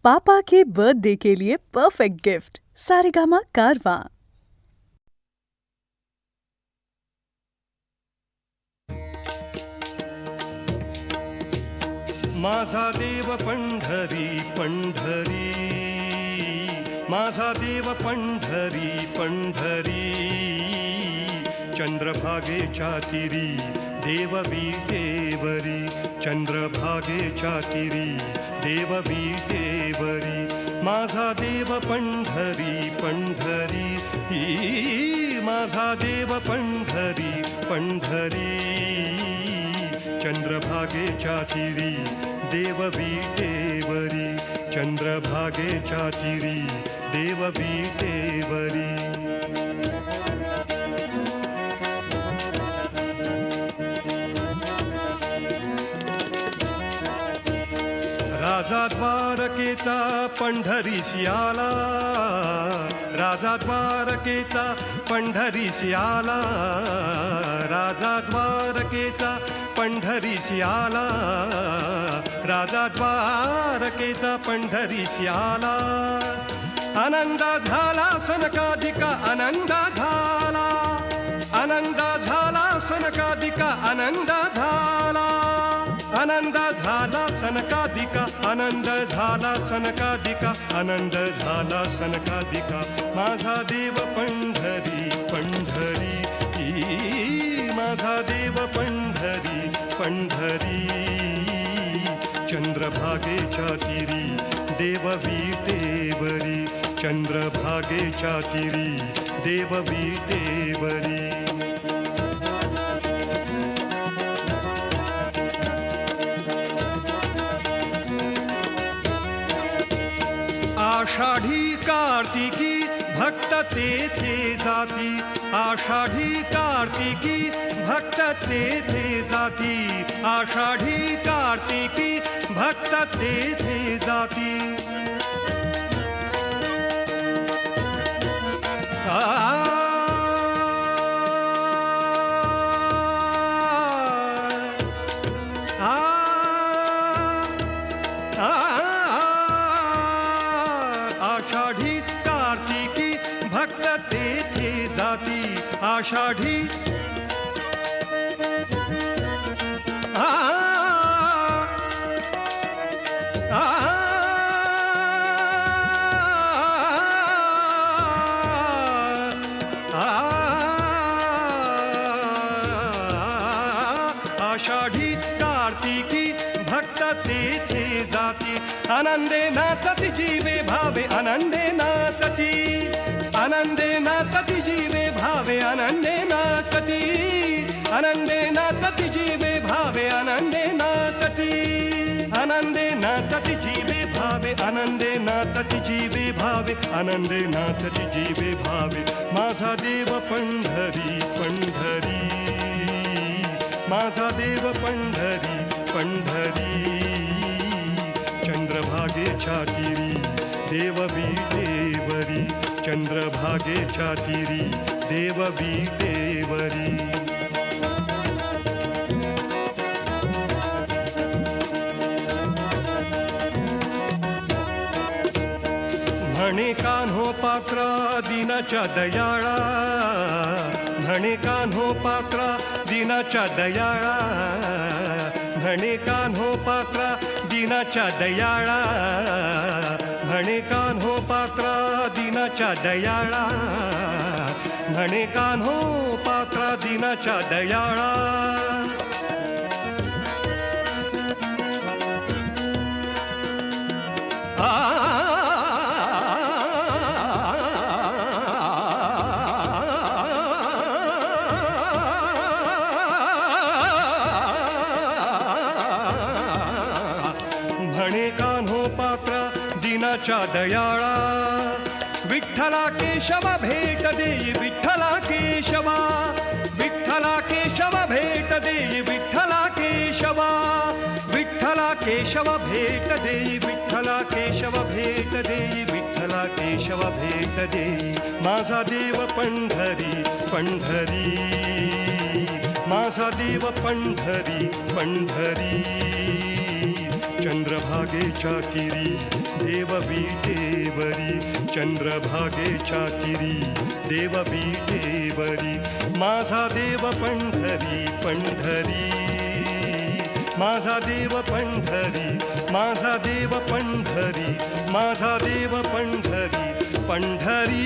पापा के birthday के लिए perfect gift Saregama कारवां। माझा देव पंढरी पंढरी, माझा देव पंढरी पंढरी, चंद्रभागेच्या तीरी देव विटेवरी, चंद्रभागेच्या तीरी देव विटेवरी, माझा देव पंढरी पंढरी, माझा देव पंढरी पंढरी, चंद्रभागेच्या तीरी देव विटेवरी, चंद्रभागेच्या तीरी देव विटेवरी. राजा द्वारकेचा पंढरीशी आला, राजा द्वारकेचा पंढरीशी आला, राजा द्वारकेचा पंढरीशी आला, राजा द्वारकेचा पंढरीशी आला. आनंद झाला सनकाधिका आनंद झाला, आनंद झाला सनकाधिका आनंद झाला, आनंद झाला सनकाधिका आनंद झाला सनकाधिका आनंद झाला सनकाधिका. माझा देव पंढरी पंढरी, माझा देव पंढरी पंढरी, चंद्रभागेच्या तीरी देव विटेवरी, चंद्रभागेच्या तीरी देव विटेवरी. आषाढी कार्तिकी भक्त तेथे जाती, आषाढी कार्तिकी भक्त तेथे जाती, आषाढी कार्तिकी भक्त तेथे जाती. आषाढी कार्तिकी भक्त तेथे जाती, आषाढी आषाढी कार्तिकी भक्त तेथे जाती. आनंदे नाचती जीवे भावे आनंदे नाचती, आनंदे नाचती जीवे भावे आनंदे नाचती, आनंदे नाचती जीवे भावे आनंदे नाचती, आनंदे नाचती जीवे भावे आनंदे नाचती जीवे भावे आनंदे नाचती जीवे भावे. माझा देव पंढरी पंढरी, माझा देव पंढरी पंढरी, चंद्रभागेच्या तीरी देव विटेवरी, चंद्रभागेच्या तीरी देव विटेवरी. म्हणे कान्हो पात्रा दिनाच्या दयाळा, म्हणे कान्हो पात्रा दिनाच्या दयाळा, म्हणे कान्हो पात्रा दिनाच्या दयाळा, म्हणे कान्हो पात्रा दिनाच्या दयाळा, म्हणे कान्हो पात्रा दिनाच्या दयाळा. म्हणे कान्हो पात्रा दिनाच्या दयाळा, विठ्ठला केशव भेट देई विठ्ठला केशवा, विठ्ठला केशव भेट देई विठ्ठला केशवा, विठ्ठला केशव भेट देई विठ्ठला केशव भेट देई विठ्ठला केशव भेट देई. माझा देव पंढरी पंढरी, माझा देव पंढरी पंढरी, चंद्रभागेच्या किरी देव विटेवरी, चंद्रभागेच्या किरी देव विटेवरी, माझा देव पंढरी पंढरी, माझा देव पंढरी, माझा देव पंढरी, माझा देव पंढरी पंढरी.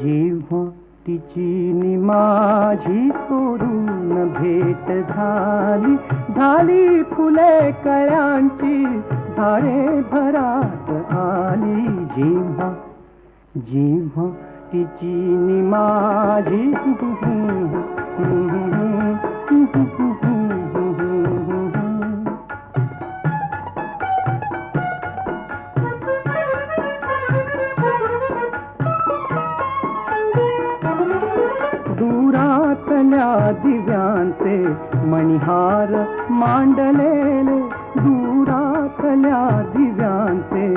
जेव्हा तिची नि माझी चोरून भेट झाली, झाली फुले कळ्यांची झाडे भरात आली. जेव्हा जेव्हा तिची नि माझी दुरातल्या दिव्यांचे मणिहार मांडलेले, दुरातल्या दिव्यांचे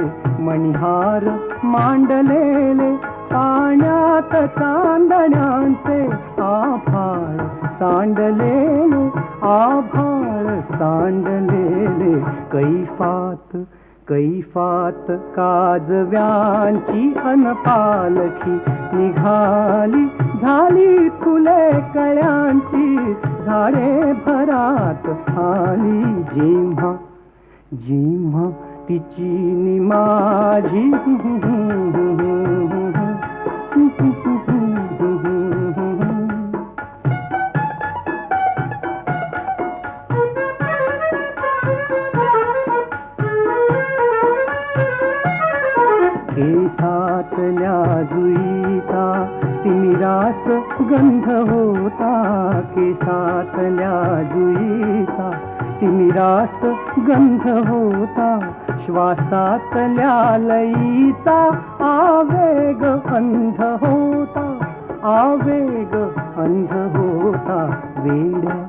मणिहार मांडलेले, पाण्यात चांदण्यांचे आभाळ सांडलेले, आभाळ सांडलेले. कैफात कैफात काजव्यांची अनपालखी निघाली, झाली फुले कळ्यांची, झाडे भरात आली. जेव्हा जेव्हा तिची नि माझी केसातल्या जुईचा तिमिरास गंध होता, केसातल्या जुईचा तिमिरास गंध होता, श्वासातल्या लईचा आवेग अंध होता, आवेग अंध होता. वेड्या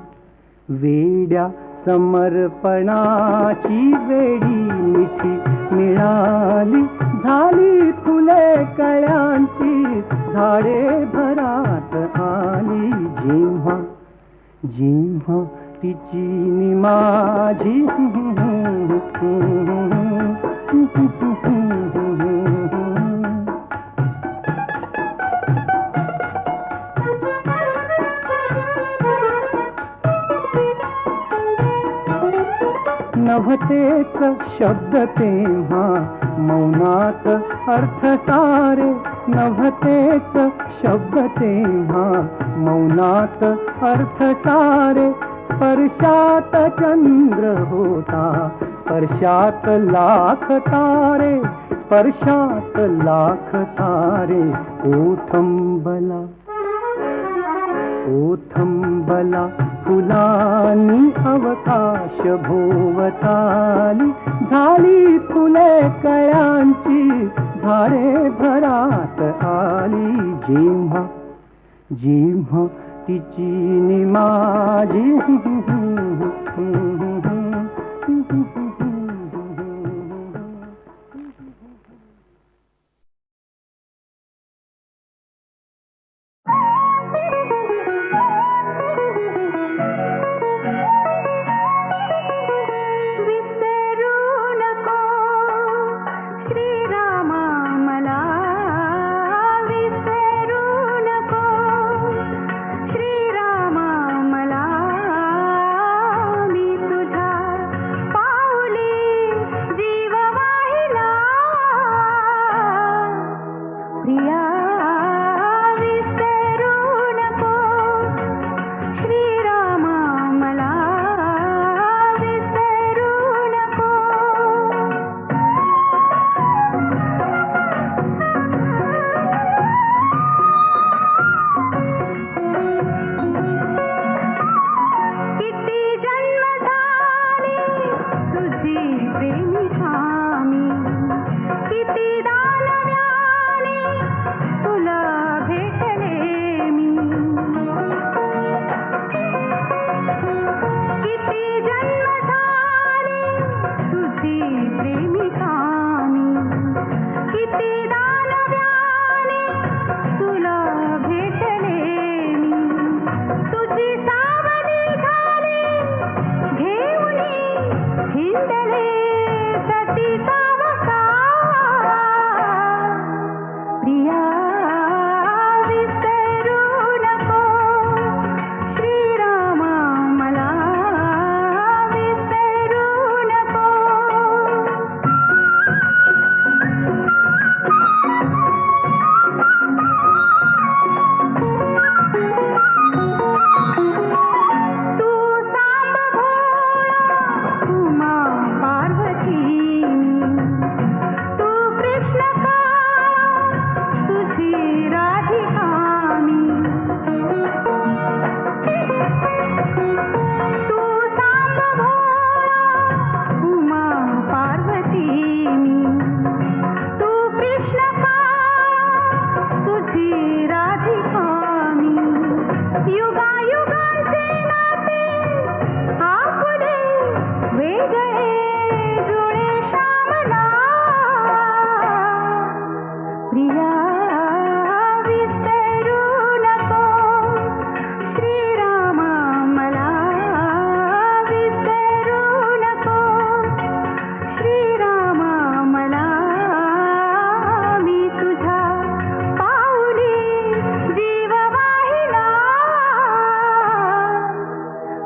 वेड्या समर्पणाची वेडी मिठी मिळाली, झाली फुले कळ्यांची, झाडे भरात आली. जेव्हा जेव्हा तिची नि माझी नव्हतेच शब्द तेव्हा मौनात अर्थ सारे, नव्हतेच शब्द तेव्हा मौनात अर्थ सारे. स्पर्शात चंद्र होता, स्पर्शात लाख तारे, स्पर्शात लाख तारे. ओथंबला ओथंबला फुलांनी अवकाश भोवताली, झाली फुले कळ्यांची, झाडे भरात आली. जेव्हा जेव्हा तिची नि माझी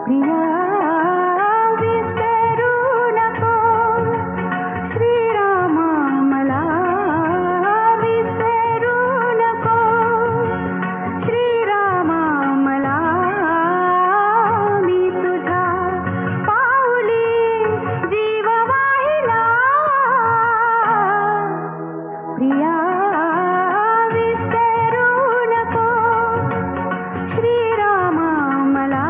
प्रिया विसरू नको श्रीरामा मला विसरू नको श्रीरामा मला मी तुझ्या पाऊली जीव वाहिला प्रिया विसरू नको श्रीरामा मला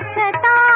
स्वच्छता